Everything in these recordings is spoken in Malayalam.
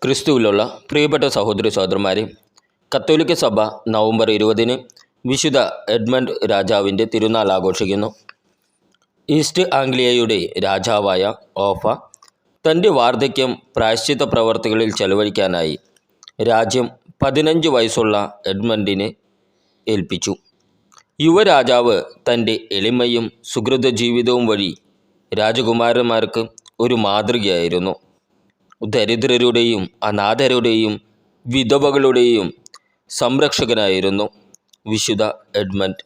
ക്രിസ്തുവിലുള്ള പ്രിയപ്പെട്ട സഹോദരി സഹോദരന്മാരെ, കത്തോലിക്ക സഭ നവംബർ 20 വിശുദ്ധ എഡ്മണ്ട് രാജാവിൻ്റെ തിരുനാൾ ആഘോഷിക്കുന്നു. ഈസ്റ്റ് ആംഗ്ലിയയുടെ രാജാവായ ഓഫ തൻ്റെ വാർദ്ധക്യം പ്രായശ്ചിത്ത പ്രവർത്തികളിൽ ചെലവഴിക്കാനായി രാജ്യം 15 വയസ്സുള്ള എഡ്മണ്ടിനെ ഏൽപ്പിച്ചു. യുവരാജാവ് തൻ്റെ എളിമയും സുഹൃത ജീവിതവും വഴി രാജകുമാരന്മാർക്ക് ഒരു മാതൃകയായിരുന്നു. ദരിദ്രരുടെയും അനാഥരുടെയും വിധവകളുടെയും സംരക്ഷകനായിരുന്നു വിശുദ്ധ എഡ്മണ്ട്.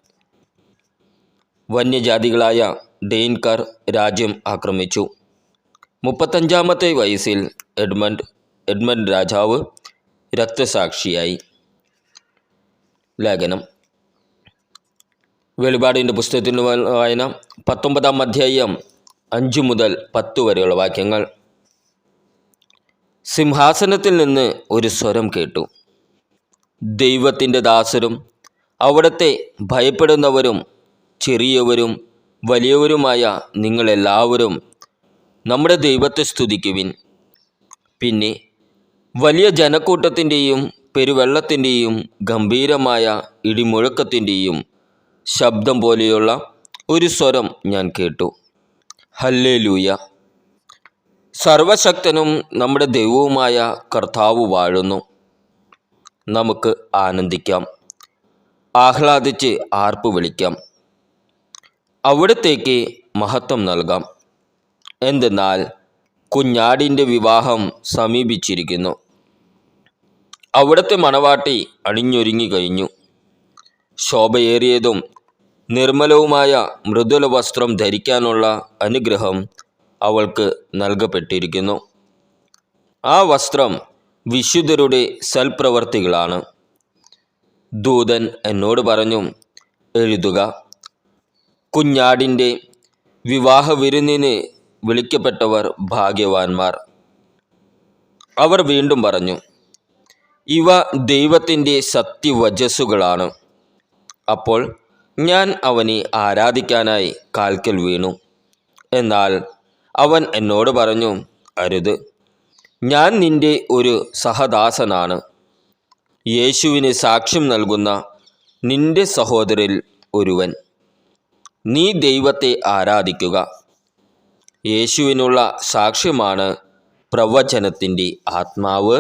വന്യജാതികളായ ഡെയിൻകാർ രാജ്യം ആക്രമിച്ചു. 35-ാമത്തെ വയസ്സിൽ എഡ്മണ്ട് രാജാവ് രക്തസാക്ഷിയായി. ലേഖനം വെളിപാടിൻ്റെ പുസ്തകത്തിൻ്റെ വായന 19-ാം അധ്യായം 5 മുതൽ 10 വരെയുള്ള വാക്യങ്ങൾ. സിംഹാസനത്തിൽ നിന്ന് ഒരു സ്വരം കേട്ടു. ദൈവത്തിൻ്റെ ദാസരും അവിടുത്തെ ഭയപ്പെടുന്നവരും ചെറിയവരും വലിയവരുമായ നിങ്ങളെല്ലാവരും നമ്മുടെ ദൈവത്തെ സ്തുതിക്കുവിൻ. പിന്നെ വലിയ ജനക്കൂട്ടത്തിൻ്റെയും പെരുവെള്ളത്തിൻ്റെയും ഗംഭീരമായ ഇടിമുഴക്കത്തിൻ്റെയും ശബ്ദം പോലെയുള്ള ഒരു സ്വരം ഞാൻ കേട്ടു. ഹല്ലേലൂയ! സർവശക്തനും നമ്മുടെ ദൈവവുമായ കർത്താവ് വാഴുന്നു. നമുക്ക് ആനന്ദിക്കാം, ആഹ്ലാദിച്ച് ആർപ്പ് വിളിക്കാം, അവിടത്തേക്ക് മഹത്വം നൽകാം. എന്തെന്നാൽ കുഞ്ഞാടിൻ്റെ വിവാഹം സമീപിച്ചിരിക്കുന്നു. അവിടുത്തെ മണവാട്ടി അണിഞ്ഞൊരുങ്ങി കഴിഞ്ഞു. ശോഭയേറിയതും നിർമ്മലവുമായ മൃദുല വസ്ത്രം ധരിക്കാനുള്ള അനുഗ്രഹം അവൾക്ക് നൽകപ്പെട്ടിരിക്കുന്നു. ആ വസ്ത്രം വിശുദ്ധരുടെ സൽപ്രവർത്തികളാണ്. ദൂതൻ എന്നോട് പറഞ്ഞു, എഴുതുക, കുഞ്ഞാടിൻ്റെ വിവാഹ വിരുന്നിന് വിളിക്കപ്പെട്ടവർ ഭാഗ്യവാന്മാർ. അവർ വീണ്ടും പറഞ്ഞു, ഇവ ദൈവത്തിൻ്റെ സത്യവചസ്സുകളാണ്. അപ്പോൾ ഞാൻ അവനെ ആരാധിക്കാനായി കാൽക്കൽ വീണു. എന്നാൽ അവൻ എന്നോട് പറഞ്ഞു, അരുത്, ഞാൻ നിൻ്റെ ഒരു സഹദാസനാണ്, യേശുവിന് സാക്ഷ്യം നൽകുന്ന നിൻ്റെ സഹോദരിൽ ഒരുവൻ. നീ ദൈവത്തെ ആരാധിക്കുക. യേശുവിനുള്ള സാക്ഷ്യമാണ് പ്രവചനത്തിൻ്റെ ആത്മാവ്.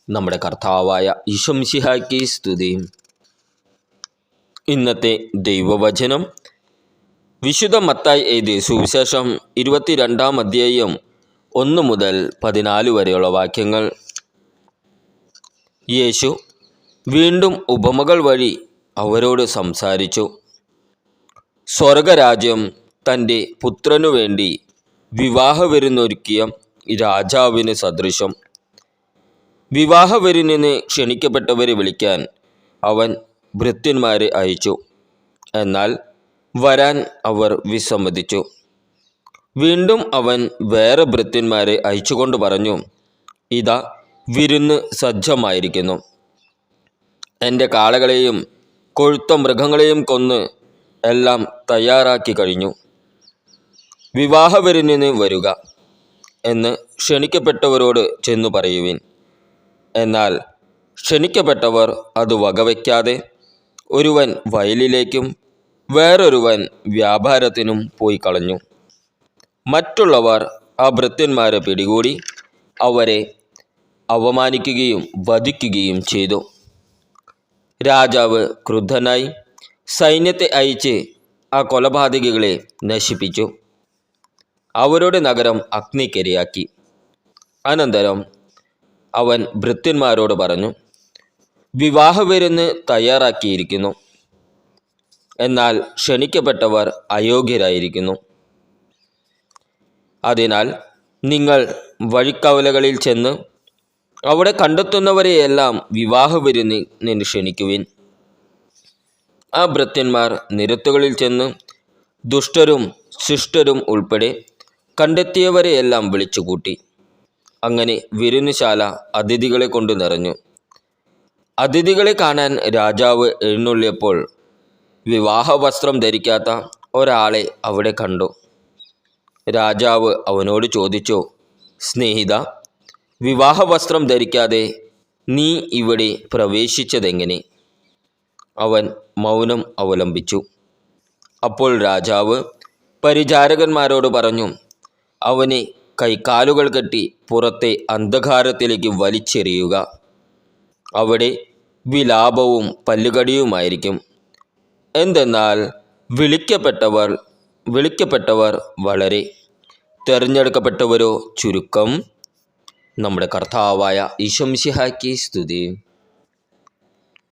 നമ്മുടെ കർത്താവായ ഈശോ മിശിഹായ്ക്ക് സ്തുതി. ഇന്നത്തെ ദൈവവചനം വിശുദ്ധ മത്തായി എഴുതിയ സുവിശേഷം 22-ാം അധ്യായം 1 മുതൽ 14 വരെയുള്ള വാക്യങ്ങൾ. യേശു വീണ്ടും ഉപമകൾ വഴി അവരോട് സംസാരിച്ചു. സ്വർഗരാജ്യം തൻ്റെ പുത്രനു വേണ്ടി വിവാഹവിരുന്നൊരുക്കിയ രാജാവിന് സദൃശം. വിവാഹവിരുന്നിന് ക്ഷണിക്കപ്പെട്ടവരെ വിളിക്കാൻ അവൻ ഭൃത്യന്മാരെ അയച്ചു. എന്നാൽ വരാൻ അവർ വിസമ്മതിച്ചു. വീണ്ടും അവൻ വേറെ ഭൃത്യന്മാരെ അയച്ചുകൊണ്ട് പറഞ്ഞു, ഇതാ വിരുന്ന് സജ്ജമായിരിക്കുന്നു. എൻ്റെ കാളകളെയും കൊഴുത്ത മൃഗങ്ങളെയും കൊന്ന് എല്ലാം തയ്യാറാക്കി കഴിഞ്ഞു. വിവാഹവിരുന്നിന് വരുക എന്ന് ക്ഷണിക്കപ്പെട്ടവരോട് ചെന്നു പറയുവിൻ. എന്നാൽ ക്ഷണിക്കപ്പെട്ടവർ അത് വകവയ്ക്കാതെ ഒരുവൻ വയലിലേക്കും വേറൊരുവൻ വ്യാപാരത്തിനും പോയി കളഞ്ഞു. മറ്റുള്ളവർ ആ ഭൃത്യന്മാരെ പിടികൂടി അവരെ അവമാനിക്കുകയും വധിക്കുകയും ചെയ്തു. രാജാവ് ക്രുദ്ധനായി സൈന്യത്തെ അയച്ച് ആ കൊലപാതകികളെ നശിപ്പിച്ചു. അവരുടെ നഗരം അഗ്നിക്കിരയാക്കി. അനന്തരം അവൻ ഭൃത്യന്മാരോട് പറഞ്ഞു, വിവാഹവിരുന്ന് തയ്യാറാക്കിയിരിക്കുന്നു, എന്നാൽ ക്ഷണിക്കപ്പെട്ടവർ അയോഗ്യരായിരിക്കുന്നു. അതിനാൽ നിങ്ങൾ വഴിക്കവലകളിൽ ചെന്ന് അവിടെ കണ്ടെത്തുന്നവരെയെല്ലാം വിവാഹവിരുന്നിന് ക്ഷണിക്കുവിൻ. ആ ഭൃത്യന്മാർ നിരത്തുകളിൽ ചെന്ന് ദുഷ്ടരും ശിഷ്ടരും ഉൾപ്പെടെ കണ്ടെത്തിയവരെയെല്ലാം വിളിച്ചുകൂട്ടി. അങ്ങനെ വിരുന്നുശാല അതിഥികളെ കൊണ്ട് നിറഞ്ഞു. അതിഥികളെ കാണാൻ രാജാവ് എഴുന്നള്ളിയപ്പോൾ വിവാഹവസ്ത്രം ധരിക്കാത്ത ഒരാളെ അവിടെ കണ്ടു. രാജാവ് അവനോട് ചോദിച്ചു, സ്നേഹിത, വിവാഹവസ്ത്രം ധരിക്കാതെ നീ ഇവിടെ പ്രവേശിച്ചതെങ്ങനെ? അവൻ മൗനം അവലംബിച്ചു. അപ്പോൾ രാജാവ് പരിചാരകന്മാരോട് പറഞ്ഞു, അവനെ കൈകാലുകൾ കെട്ടി പുറത്തെ അന്ധകാരത്തിലേക്ക് വലിച്ചെറിയുക. അവിടെ വിലാപവും പല്ലുകടിയുമായിരിക്കും. എന്തെന്നാൽ വിളിക്കപ്പെട്ടവർ വളരെ, തിരഞ്ഞെടുക്കപ്പെട്ടവരോ ചുരുക്കം. നമ്മുടെ കർത്താവായ ഈശോ മിശിഹായ്ക്ക് സ്തുതി.